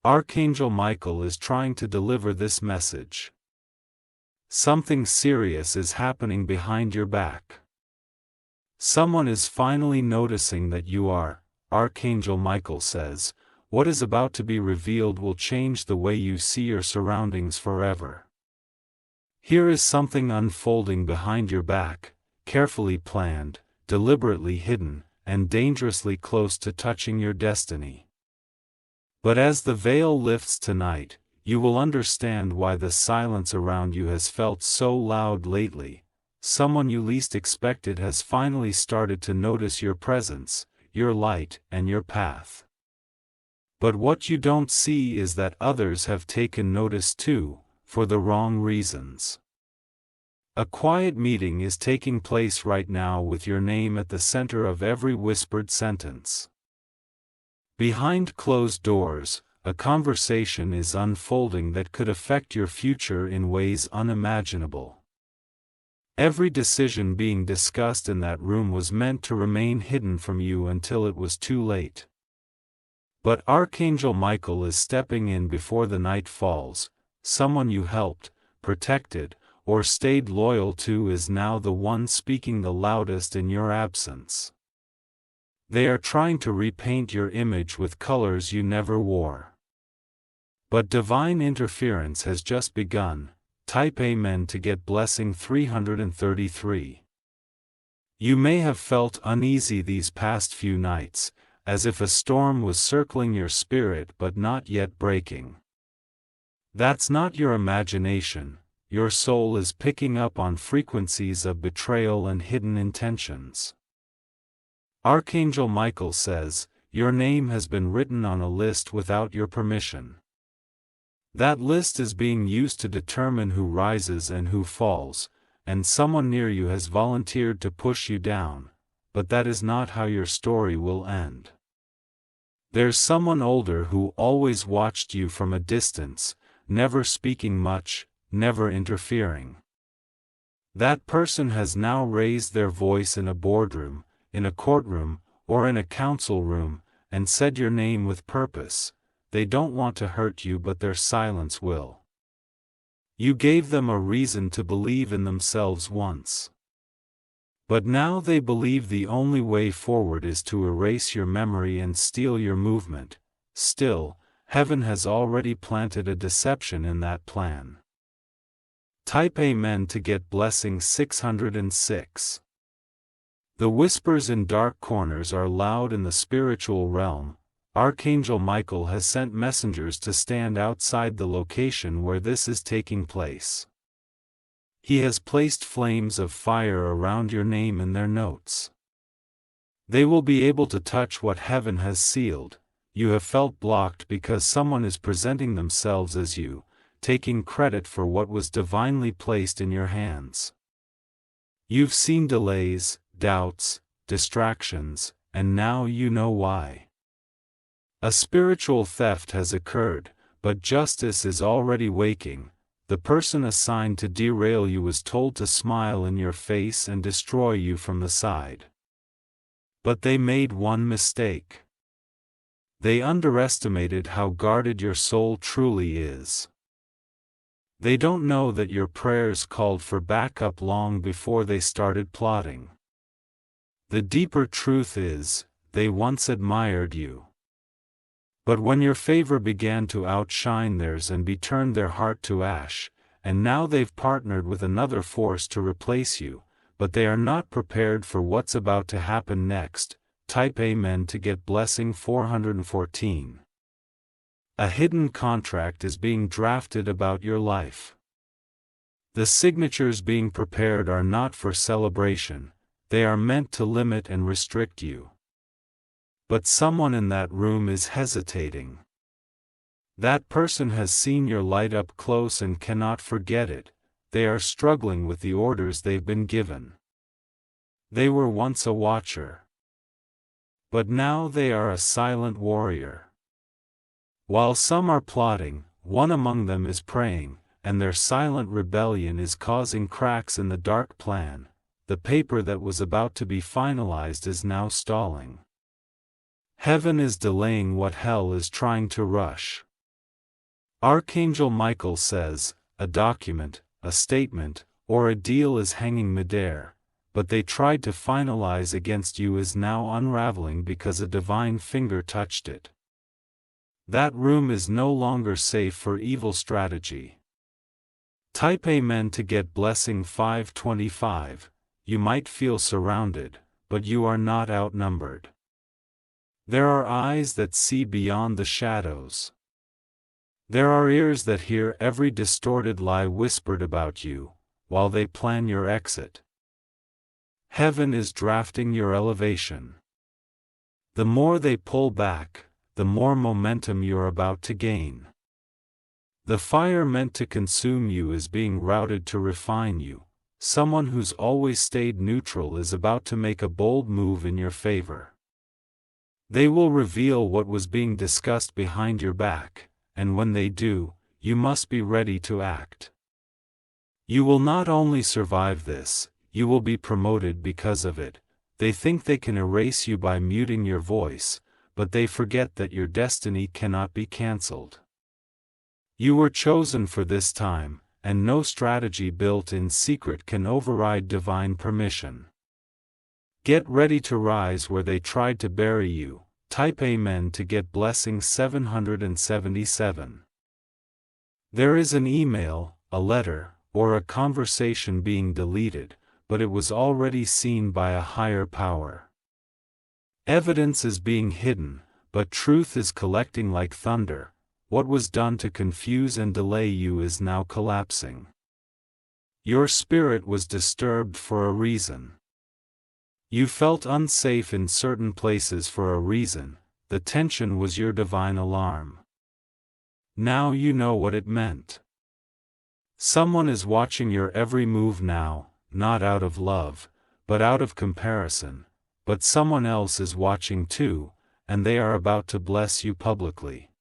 Archangel Michael is trying to deliver this message. Something serious is happening behind your back. Someone is finally noticing that you are, Archangel Michael says, what is about to be revealed will change the way you see your surroundings forever. Here is something unfolding behind your back, carefully planned, deliberately hidden, and dangerously close to touching your destiny. But as the veil lifts tonight, you will understand why the silence around you has felt so loud lately. Someone you least expected has finally started to notice your presence, your light, and your path. But what you don't see is that others have taken notice too, for the wrong reasons. A quiet meeting is taking place right now with your name at the center of every whispered sentence. Behind closed doors, a conversation is unfolding that could affect your future in ways unimaginable. Every decision being discussed in that room was meant to remain hidden from you until it was too late. But Archangel Michael is stepping in before the night falls. Someone you helped, protected, or stayed loyal to is now the one speaking the loudest in your absence. They are trying to repaint your image with colors you never wore. But divine interference has just begun. Type Amen to get blessing 333. You may have felt uneasy these past few nights, as if a storm was circling your spirit but not yet breaking. That's not your imagination. Your soul is picking up on frequencies of betrayal and hidden intentions. Archangel Michael says, your name has been written on a list without your permission. That list is being used to determine who rises and who falls, and someone near you has volunteered to push you down, but that is not how your story will end. There's someone older who always watched you from a distance, never speaking much, never interfering. That person has now raised their voice in a boardroom, in a courtroom, or in a council room, and said your name with purpose. They don't want to hurt you, but their silence will. You gave them a reason to believe in themselves once. But now they believe the only way forward is to erase your memory and steal your movement. Still, heaven has already planted a deception in that plan. Type Amen to get blessing 606. The whispers in dark corners are loud in the spiritual realm. Archangel Michael has sent messengers to stand outside the location where this is taking place. He has placed flames of fire around your name in their notes. They will be able to touch what heaven has sealed. You have felt blocked because someone is presenting themselves as you, taking credit for what was divinely placed in your hands. You've seen delays, doubts, distractions, and now you know why. A spiritual theft has occurred, but justice is already waking. The person assigned to derail you was told to smile in your face and destroy you from the side. But they made one mistake. They underestimated how guarded your soul truly is. They don't know that your prayers called for backup long before they started plotting. The deeper truth is, they once admired you. But when your favor began to outshine theirs and be turned their heart to ash, and now they've partnered with another force to replace you, but they are not prepared for what's about to happen next. Type Amen to get blessing 414. A hidden contract is being drafted about your life. The signatures being prepared are not for celebration, they are meant to limit and restrict you. But someone in that room is hesitating. That person has seen your light up close and cannot forget it. They are struggling with the orders they've been given. They were once a watcher. But now they are a silent warrior. While some are plotting, one among them is praying, and their silent rebellion is causing cracks in the dark plan. The paper that was about to be finalized is now stalling. Heaven is delaying what hell is trying to rush. Archangel Michael says, a document, a statement, or a deal is hanging midair, but they tried to finalize against you is now unraveling because a divine finger touched it. That room is no longer safe for evil strategy. Type Amen to get blessing 525. You might feel surrounded, but you are not outnumbered. There are eyes that see beyond the shadows. There are ears that hear every distorted lie whispered about you, while they plan your exit. Heaven is drafting your elevation. The more they pull back, the more momentum you're about to gain. The fire meant to consume you is being routed to refine you. Someone who's always stayed neutral is about to make a bold move in your favor. They will reveal what was being discussed behind your back, and when they do, you must be ready to act. You will not only survive this, you will be promoted because of it. They think they can erase you by muting your voice, but they forget that your destiny cannot be cancelled. You were chosen for this time, and no strategy built in secret can override divine permission. Get ready to rise where they tried to bury you. Type Amen to get blessing 777. There is an email, a letter, or a conversation being deleted, but it was already seen by a higher power. Evidence is being hidden, but truth is collecting like thunder. What was done to confuse and delay you is now collapsing. Your spirit was disturbed for a reason. You felt unsafe in certain places for a reason. The tension was your divine alarm. Now you know what it meant. Someone is watching your every move now, not out of love, but out of comparison. But someone else is watching too, and they are about to bless you publicly.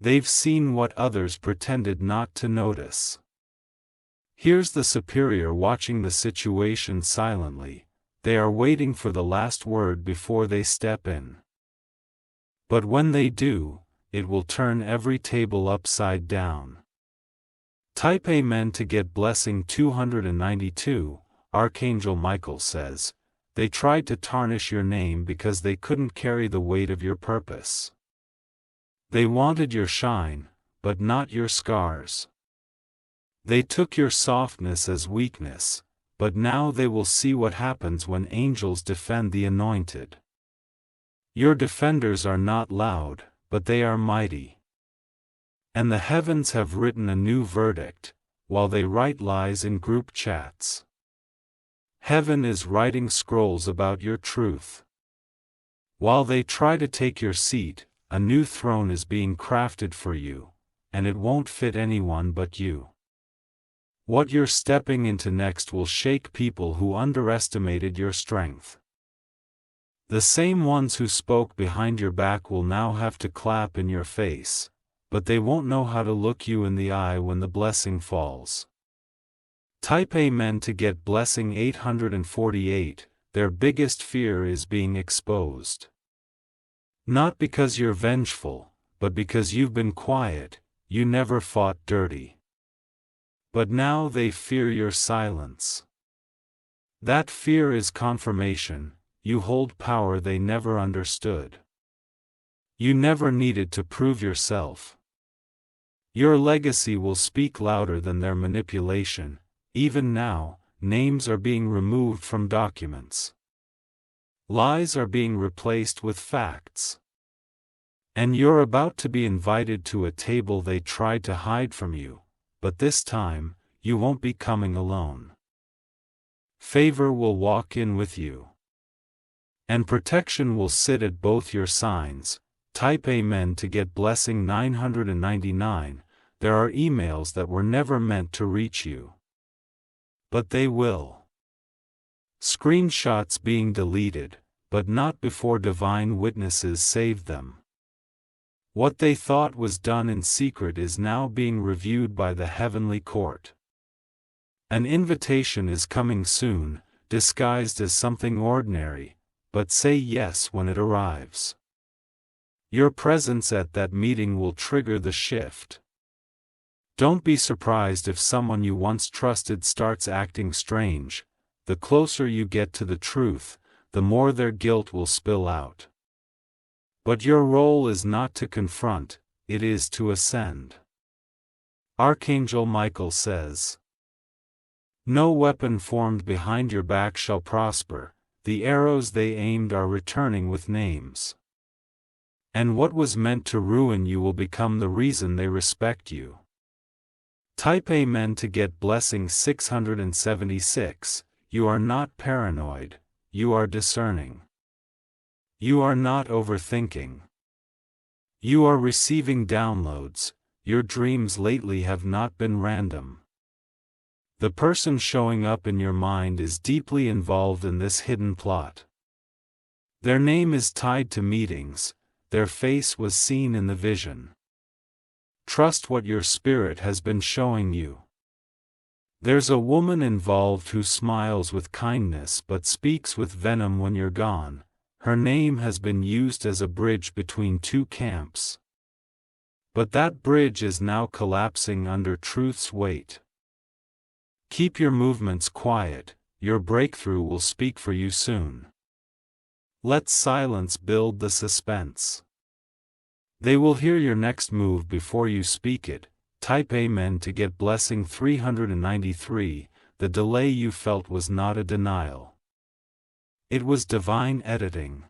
They've seen what others pretended not to notice. Here's the superior watching the situation silently. They are waiting for the last word before they step in. But when they do, it will turn every table upside down. Type Amen to get blessing 292. Archangel Michael says, they tried to tarnish your name because they couldn't carry the weight of your purpose. They wanted your shine, but not your scars. They took your softness as weakness, but now they will see what happens when angels defend the anointed. Your defenders are not loud, but they are mighty. And the heavens have written a new verdict, while they write lies in group chats. Heaven is writing scrolls about your truth. While they try to take your seat, a new throne is being crafted for you, and it won't fit anyone but you. What you're stepping into next will shake people who underestimated your strength. The same ones who spoke behind your back will now have to clap in your face, but they won't know how to look you in the eye when the blessing falls. Type Amen to get blessing 848. Their biggest fear is being exposed. Not because you're vengeful, but because you've been quiet, you never fought dirty. But now they fear your silence. That fear is confirmation. You hold power they never understood. You never needed to prove yourself. Your legacy will speak louder than their manipulation. Even now, names are being removed from documents. Lies are being replaced with facts. And you're about to be invited to a table they tried to hide from you, but this time, you won't be coming alone. Favor will walk in with you. And protection will sit at both your signs. Type Amen to get blessing 999. There are emails that were never meant to reach you. But they will. Screenshots being deleted, but not before divine witnesses saved them. What they thought was done in secret is now being reviewed by the heavenly court. An invitation is coming soon, disguised as something ordinary, but say yes when it arrives. Your presence at that meeting will trigger the shift. Don't be surprised if someone you once trusted starts acting strange. The closer you get to the truth, the more their guilt will spill out. But your role is not to confront, it is to ascend. Archangel Michael says, "No weapon formed behind your back shall prosper, the arrows they aimed are returning with names. And what was meant to ruin you will become the reason they respect you." Type Amen to get blessing 676. You are not paranoid, you are discerning. You are not overthinking. You are receiving downloads. Your dreams lately have not been random. The person showing up in your mind is deeply involved in this hidden plot. Their name is tied to meetings, their face was seen in the vision. Trust what your spirit has been showing you. There's a woman involved who smiles with kindness but speaks with venom when you're gone. Her name has been used as a bridge between two camps. But that bridge is now collapsing under truth's weight. Keep your movements quiet, your breakthrough will speak for you soon. Let silence build the suspense. They will hear your next move before you speak it. Type Amen to get blessing 393. The delay you felt was not a denial. It was divine editing.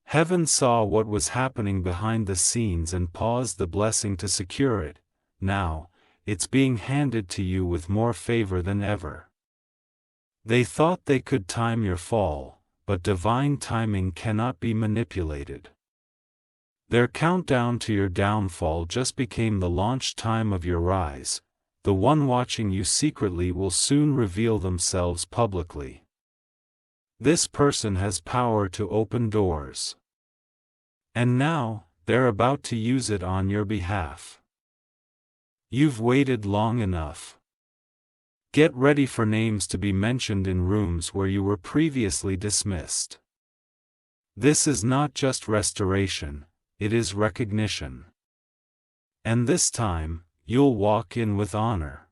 Heaven saw what was happening behind the scenes and paused the blessing to secure it. Now, it's being handed to you with more favor than ever. They thought they could time your fall, but divine timing cannot be manipulated. Their countdown to your downfall just became the launch time of your rise. The one watching you secretly will soon reveal themselves publicly. This person has power to open doors. And now, they're about to use it on your behalf. You've waited long enough. Get ready for names to be mentioned in rooms where you were previously dismissed. This is not just restoration, it is recognition. And this time, you'll walk in with honor.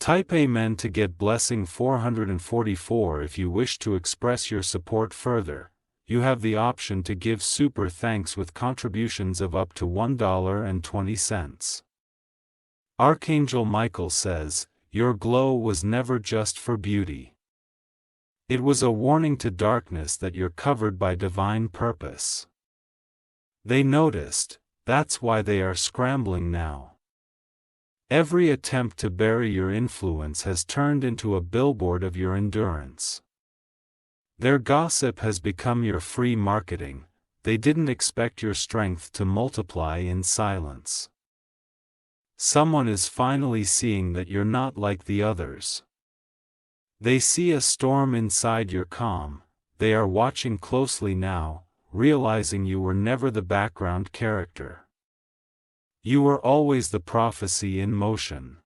Type Amen to get blessing 444. If you wish to express your support further, you have the option to give super thanks with contributions of up to $1.20. Archangel Michael says, your glow was never just for beauty. It was a warning to darkness that you're covered by divine purpose. They noticed, that's why they are scrambling now. Every attempt to bury your influence has turned into a billboard of your endurance. Their gossip has become your free marketing. They didn't expect your strength to multiply in silence. Someone is finally seeing that you're not like the others. They see a storm inside your calm. They are watching closely now, realizing you were never the background character. You were always the prophecy in motion.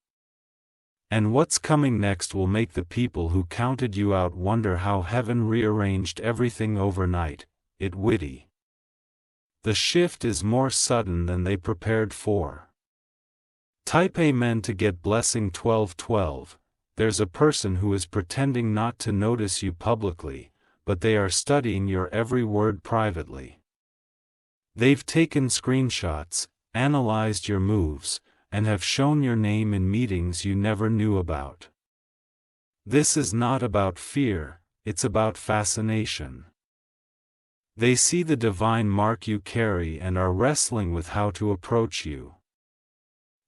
And what's coming next will make the people who counted you out wonder how heaven rearranged everything overnight. It witty. The shift is more sudden than they prepared for. Type Amen to get blessing 1212. There's a person who is pretending not to notice you publicly, but they are studying your every word privately. They've taken screenshots, analyzed your moves, and have shown your name in meetings you never knew about. This is not about fear, it's about fascination. They see the divine mark you carry and are wrestling with how to approach you.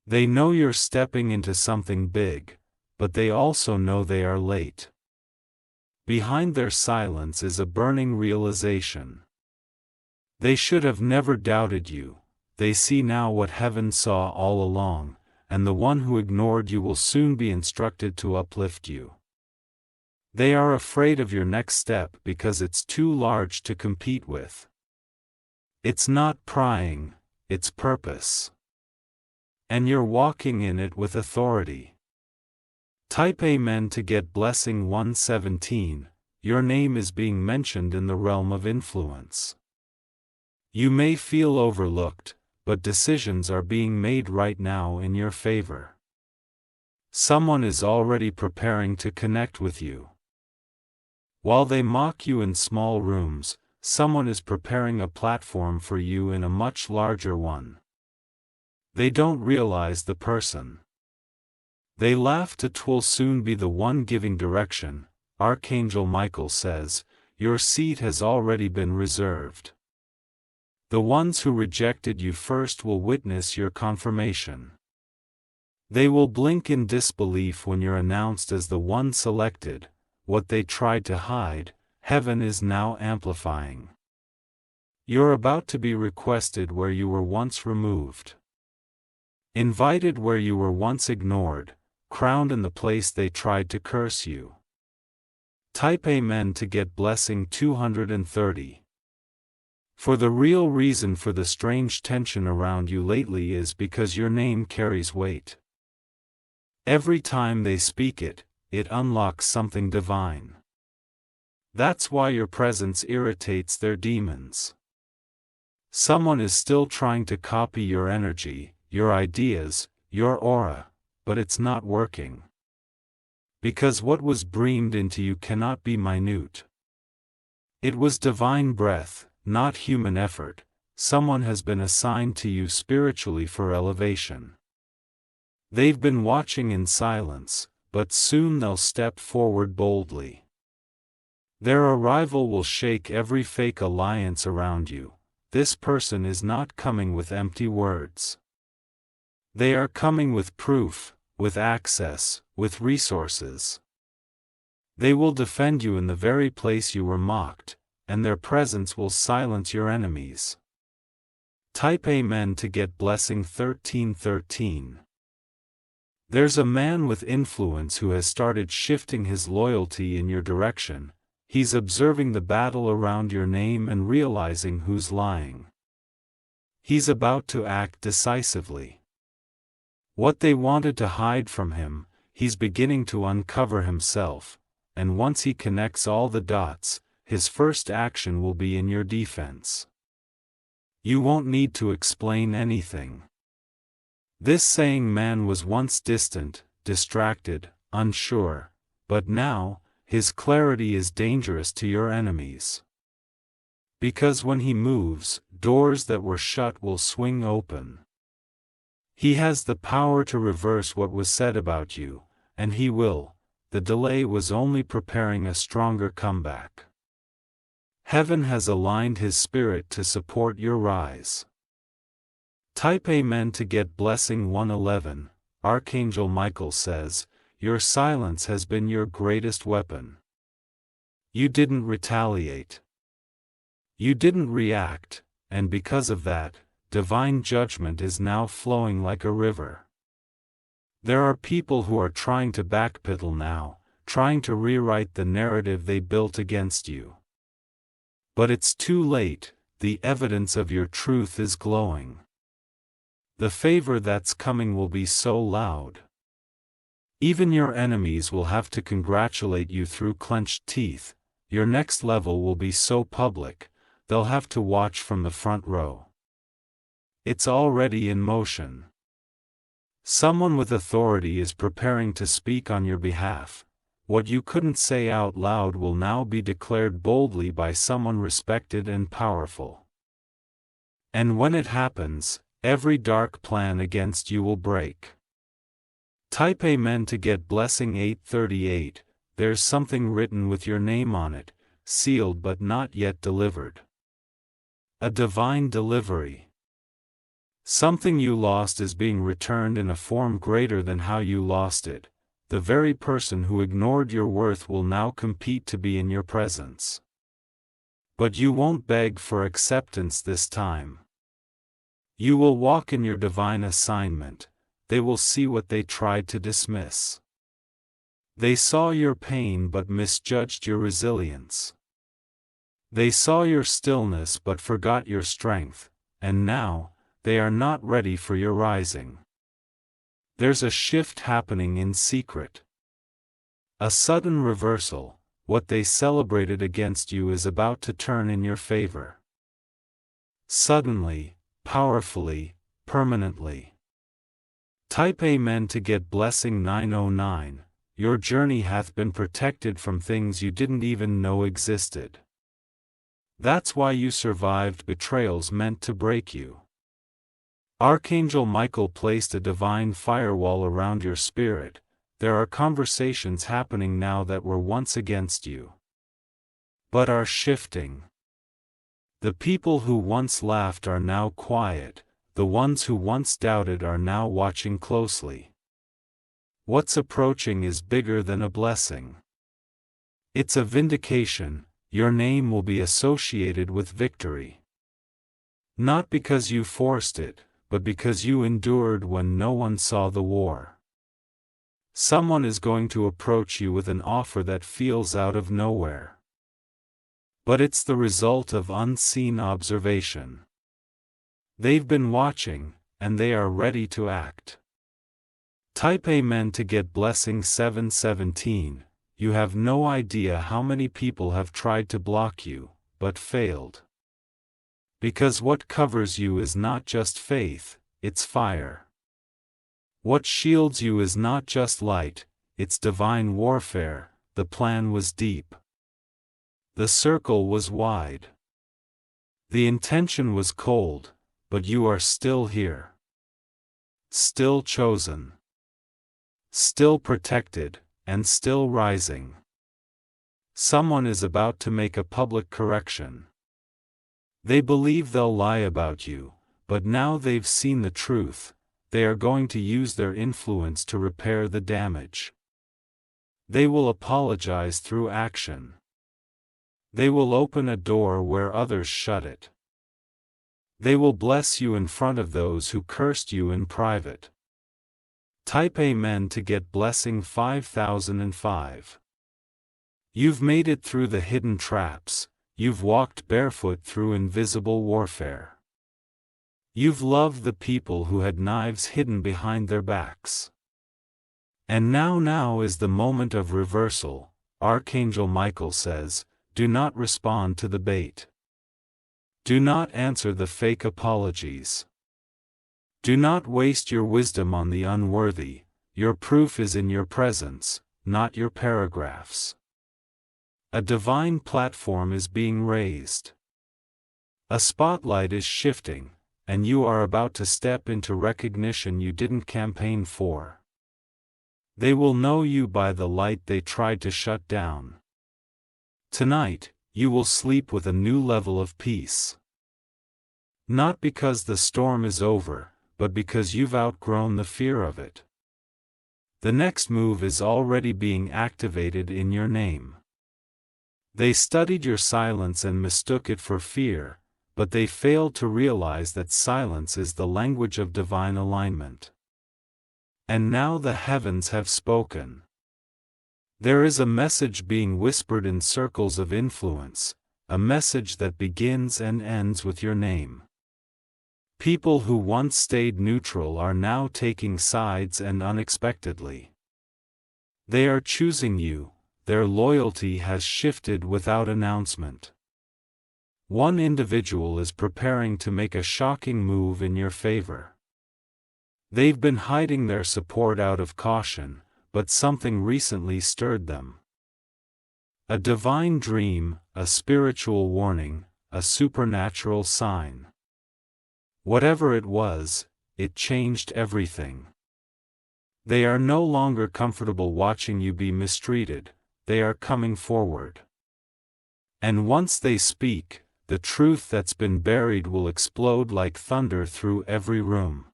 They know you're stepping into something big, but they also know they are late. Behind their silence is a burning realization. They should have never doubted you. They see now what heaven saw all along, and the one who ignored you will soon be instructed to uplift you. They are afraid of your next step because it's too large to compete with. It's not prying, it's purpose. And you're walking in it with authority. Type Amen to get blessing 117. Your name is being mentioned in the realm of influence. You may feel overlooked, but decisions are being made right now in your favor. Someone is already preparing to connect with you. While they mock you in small rooms, someone is preparing a platform for you in a much larger one. They don't realize the person. They laugh that 'twill soon be the one giving direction. Archangel Michael says, your seat has already been reserved. The ones who rejected you first will witness your confirmation. They will blink in disbelief when you're announced as the one selected. What they tried to hide, heaven is now amplifying. You're about to be requested where you were once removed. Invited where you were once ignored, crowned in the place they tried to curse you. Type Amen to get blessing 230. For the real reason for the strange tension around you lately is because your name carries weight. Every time they speak it, it unlocks something divine. That's why your presence irritates their demons. Someone is still trying to copy your energy, your ideas, your aura, but it's not working. Because what was breathed into you cannot be minute. It was divine breath, not human effort. Someone has been assigned to you spiritually for elevation. They've been watching in silence, but soon they'll step forward boldly. Their arrival will shake every fake alliance around you. This person is not coming with empty words. They are coming with proof, with access, with resources. They will defend you in the very place you were mocked, and their presence will silence your enemies. Type Amen to get blessing 1313. There's a man with influence who has started shifting his loyalty in your direction. He's observing the battle around your name and realizing who's lying. He's about to act decisively. What they wanted to hide from him, he's beginning to uncover himself, and once he connects all the dots, his first action will be in your defense. You won't need to explain anything. This saying man was once distant, distracted, unsure, but now, his clarity is dangerous to your enemies. Because when he moves, doors that were shut will swing open. He has the power to reverse what was said about you, and he will. The delay was only preparing a stronger comeback. Heaven has aligned his spirit to support your rise. Type Amen to get blessing 111. Archangel Michael says, your silence has been your greatest weapon. You didn't retaliate. You didn't react, and because of that, divine judgment is now flowing like a river. There are people who are trying to backpedal now, trying to rewrite the narrative they built against you. But it's too late, the evidence of your truth is glowing. The favor that's coming will be so loud. Even your enemies will have to congratulate you through clenched teeth. Your next level will be so public, they'll have to watch from the front row. It's already in motion. Someone with authority is preparing to speak on your behalf. What you couldn't say out loud will now be declared boldly by someone respected and powerful. And when it happens, every dark plan against you will break. Type Amen to get blessing 838. There's something written with your name on it, sealed but not yet delivered. A divine delivery. Something you lost is being returned in a form greater than how you lost it. The very person who ignored your worth will now compete to be in your presence. But you won't beg for acceptance this time. You will walk in your divine assignment. They will see what they tried to dismiss. They saw your pain but misjudged your resilience. They saw your stillness but forgot your strength, and now, they are not ready for your rising. There's a shift happening in secret. A sudden reversal. What they celebrated against you is about to turn in your favor. Suddenly, powerfully, permanently. Type Amen to get blessing 909. Your journey hath been protected from things you didn't even know existed. That's why you survived betrayals meant to break you. Archangel Michael placed a divine firewall around your spirit. There are conversations happening now that were once against you, but are shifting. The people who once laughed are now quiet, the ones who once doubted are now watching closely. What's approaching is bigger than a blessing. It's a vindication. Your name will be associated with victory. Not because you forced it, but because you endured when no one saw the war. Someone is going to approach you with an offer that feels out of nowhere. But it's the result of unseen observation. They've been watching, and they are ready to act. Type Amen to get blessing 717. You have no idea how many people have tried to block you, but failed. Because what covers you is not just faith, it's fire. What shields you is not just light, it's divine warfare. The plan was deep. The circle was wide. The intention was cold, but you are still here. Still chosen. Still protected, and still rising. Someone is about to make a public correction. They believe they'll lie about you, but now they've seen the truth. They are going to use their influence to repair the damage. They will apologize through action. They will open a door where others shut it. They will bless you in front of those who cursed you in private. Type Amen to get blessing 5005. You've made it through the hidden traps. You've walked barefoot through invisible warfare. You've loved the people who had knives hidden behind their backs. And now is the moment of reversal. Archangel Michael says, do not respond to the bait. Do not answer the fake apologies. Do not waste your wisdom on the unworthy. Your proof is in your presence, not your paragraphs. A divine platform is being raised. A spotlight is shifting, and you are about to step into recognition you didn't campaign for. They will know you by the light they tried to shut down. Tonight, you will sleep with a new level of peace. Not because the storm is over, but because you've outgrown the fear of it. The next move is already being activated in your name. They studied your silence and mistook it for fear, but they failed to realize that silence is the language of divine alignment. And now the heavens have spoken. There is a message being whispered in circles of influence, a message that begins and ends with your name. People who once stayed neutral are now taking sides, and unexpectedly. They are choosing you. Their loyalty has shifted without announcement. One individual is preparing to make a shocking move in your favor. They've been hiding their support out of caution, but something recently stirred them. A divine dream, a spiritual warning, a supernatural sign. Whatever it was, it changed everything. They are no longer comfortable watching you be mistreated. They are coming forward. And once they speak, the truth that's been buried will explode like thunder through every room.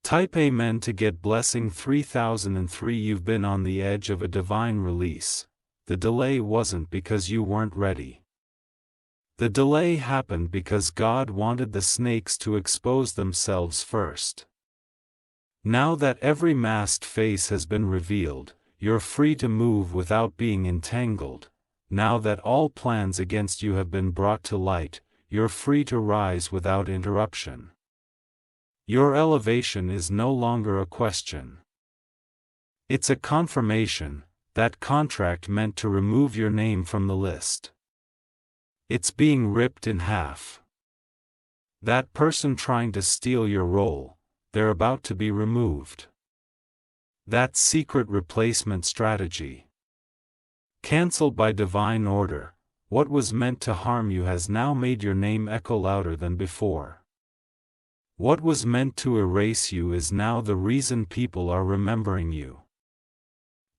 Type Amen to get blessing 3003. You've been on the edge of a divine release. The delay wasn't because you weren't ready. The delay happened because God wanted the snakes to expose themselves first. Now that every masked face has been revealed, you're free to move without being entangled. Now that all plans against you have been brought to light, you're free to rise without interruption. Your elevation is no longer a question. It's a confirmation. That contract meant to remove your name from the list. It's being ripped in half. That person trying to steal your role, they're about to be removed. That secret replacement strategy. Cancelled by divine order. What was meant to harm you has now made your name echo louder than before. What was meant to erase you is now the reason people are remembering you.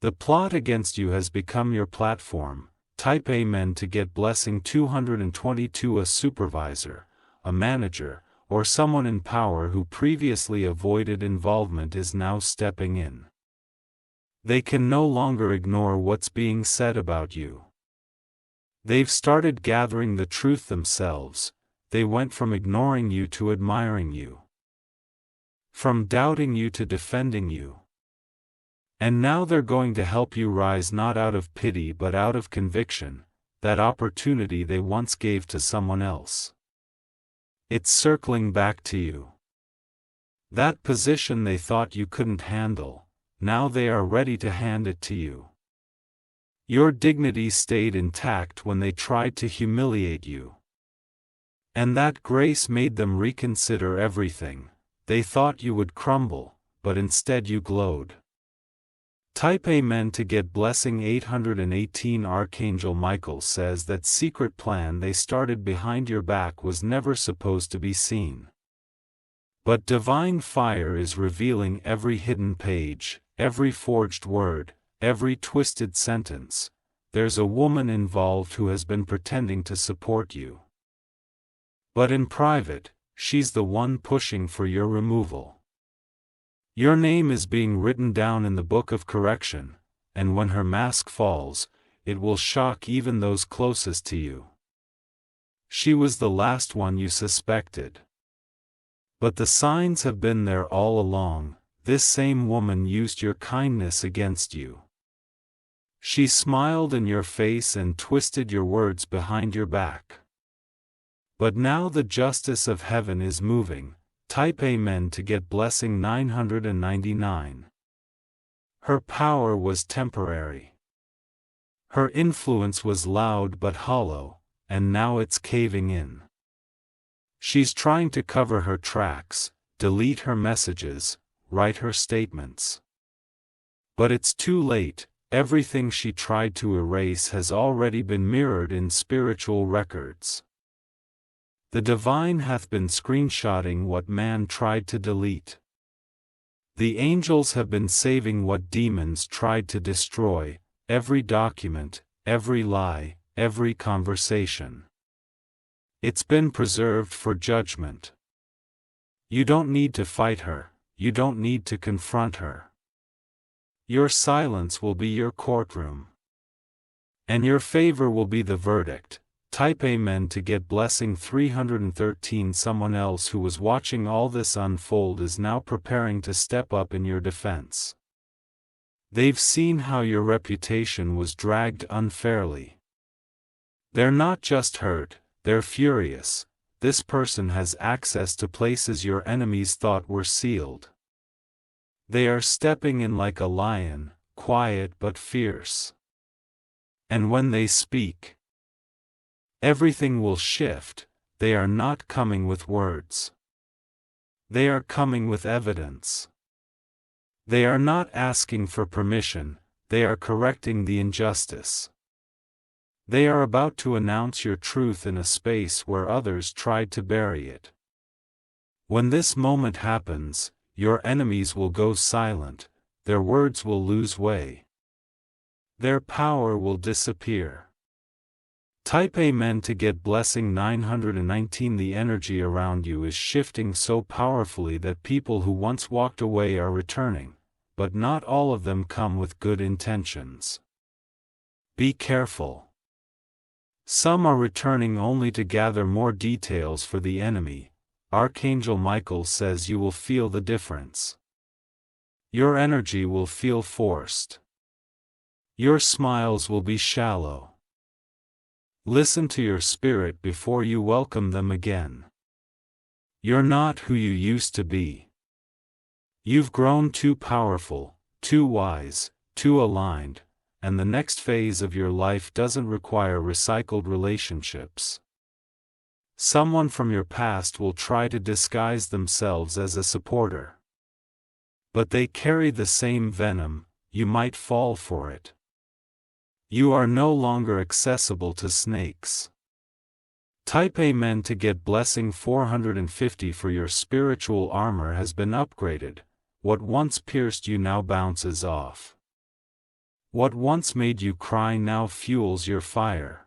The plot against you has become your platform. Type Amen to get blessing 222. A supervisor, a manager, or someone in power who previously avoided involvement is now stepping in. They can no longer ignore what's being said about you. They've started gathering the truth themselves. They went from ignoring you to admiring you, from doubting you to defending you. And now they're going to help you rise not out of pity but out of conviction, that opportunity they once gave to someone else. It's circling back to you. That position they thought you couldn't handle, now they are ready to hand it to you. Your dignity stayed intact when they tried to humiliate you. And that grace made them reconsider everything. They thought you would crumble, but instead you glowed. Type Amen to get blessing 818. Archangel Michael says that secret plan they started behind your back was never supposed to be seen. But divine fire is revealing every hidden page, every forged word, every twisted sentence. There's a woman involved who has been pretending to support you. But in private, she's the one pushing for your removal. Your name is being written down in the book of correction, and when her mask falls, it will shock even those closest to you. She was the last one you suspected. But the signs have been there all along. This same woman used your kindness against you. She smiled in your face and twisted your words behind your back. But now the justice of heaven is moving. Type Amen to get blessing 999. Her power was temporary. Her influence was loud but hollow, and now it's caving in. She's trying to cover her tracks, delete her messages, write her statements. But it's too late. Everything she tried to erase has already been mirrored in spiritual records. The divine hath been screenshotting what man tried to delete. The angels have been saving what demons tried to destroy, every document, every lie, every conversation. It's been preserved for judgment. You don't need to fight her, you don't need to confront her. Your silence will be your courtroom. And your favor will be the verdict. Type Amen to get blessing 313. Someone else who was watching all this unfold is now preparing to step up in your defense. They've seen how your reputation was dragged unfairly. They're not just hurt, they're furious. This person has access to places your enemies thought were sealed. They are stepping in like a lion, quiet but fierce. And when they speak, everything will shift. They are not coming with words. They are coming with evidence. They are not asking for permission, they are correcting the injustice. They are about to announce your truth in a space where others tried to bury it. When this moment happens, your enemies will go silent, their words will lose way. Their power will disappear. Type Amen to get blessing 919. The energy around you is shifting so powerfully that people who once walked away are returning, but not all of them come with good intentions. Be careful. Some are returning only to gather more details for the enemy. Archangel Michael says you will feel the difference. Your energy will feel forced. Your smiles will be shallow. Listen to your spirit before you welcome them again. You're not who you used to be. You've grown too powerful, too wise, too aligned, and the next phase of your life doesn't require recycled relationships. Someone from your past will try to disguise themselves as a supporter. But they carry the same venom, you might fall for it. You are no longer accessible to snakes. Type Amen to get blessing 450 for your spiritual armor has been upgraded. What once pierced you now bounces off. What once made you cry now fuels your fire.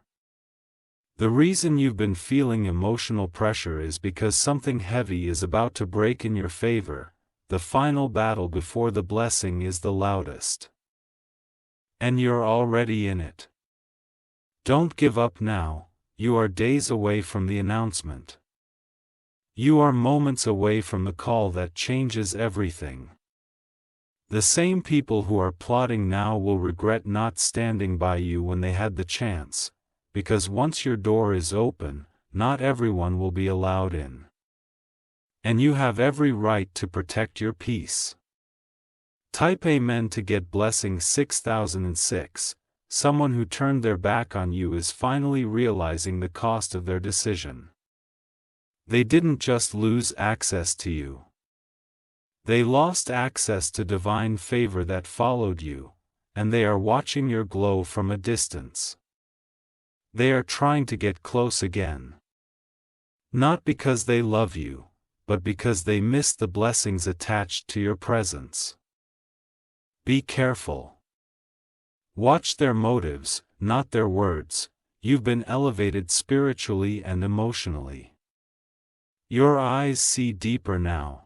The reason you've been feeling emotional pressure is because something heavy is about to break in your favor. The final battle before the blessing is the loudest. And you're already in it. Don't give up now, you are days away from the announcement. You are moments away from the call that changes everything. The same people who are plotting now will regret not standing by you when they had the chance, because once your door is open, not everyone will be allowed in. And you have every right to protect your peace. Type Amen to get blessing 6006. Someone who turned their back on you is finally realizing the cost of their decision. They didn't just lose access to you. They lost access to divine favor that followed you, and they are watching your glow from a distance. They are trying to get close again. Not because they love you, but because they miss the blessings attached to your presence. Be careful. Watch their motives, not their words. You've been elevated spiritually and emotionally. Your eyes see deeper now.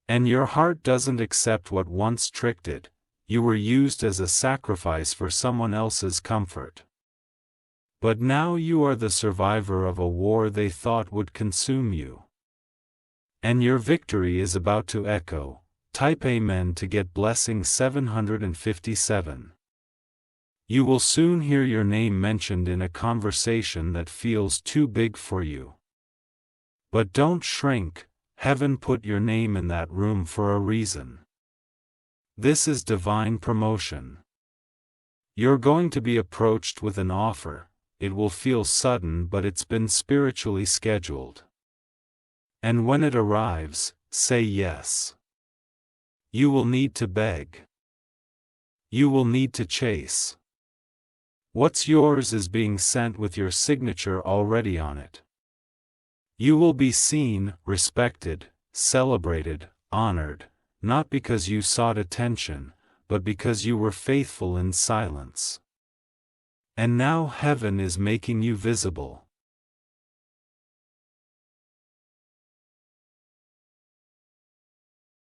And your heart doesn't accept what once tricked it. You were used as a sacrifice for someone else's comfort. But now you are the survivor of a war they thought would consume you. And your victory is about to echo. Type Amen to get blessing 757. You will soon hear your name mentioned in a conversation that feels too big for you. But don't shrink, heaven put your name in that room for a reason. This is divine promotion. You're going to be approached with an offer. It will feel sudden, but it's been spiritually scheduled. And when it arrives, say yes. You will need to beg. You will need to chase. What's yours is being sent with your signature already on it. You will be seen, respected, celebrated, honored, not because you sought attention, but because you were faithful in silence. And now heaven is making you visible.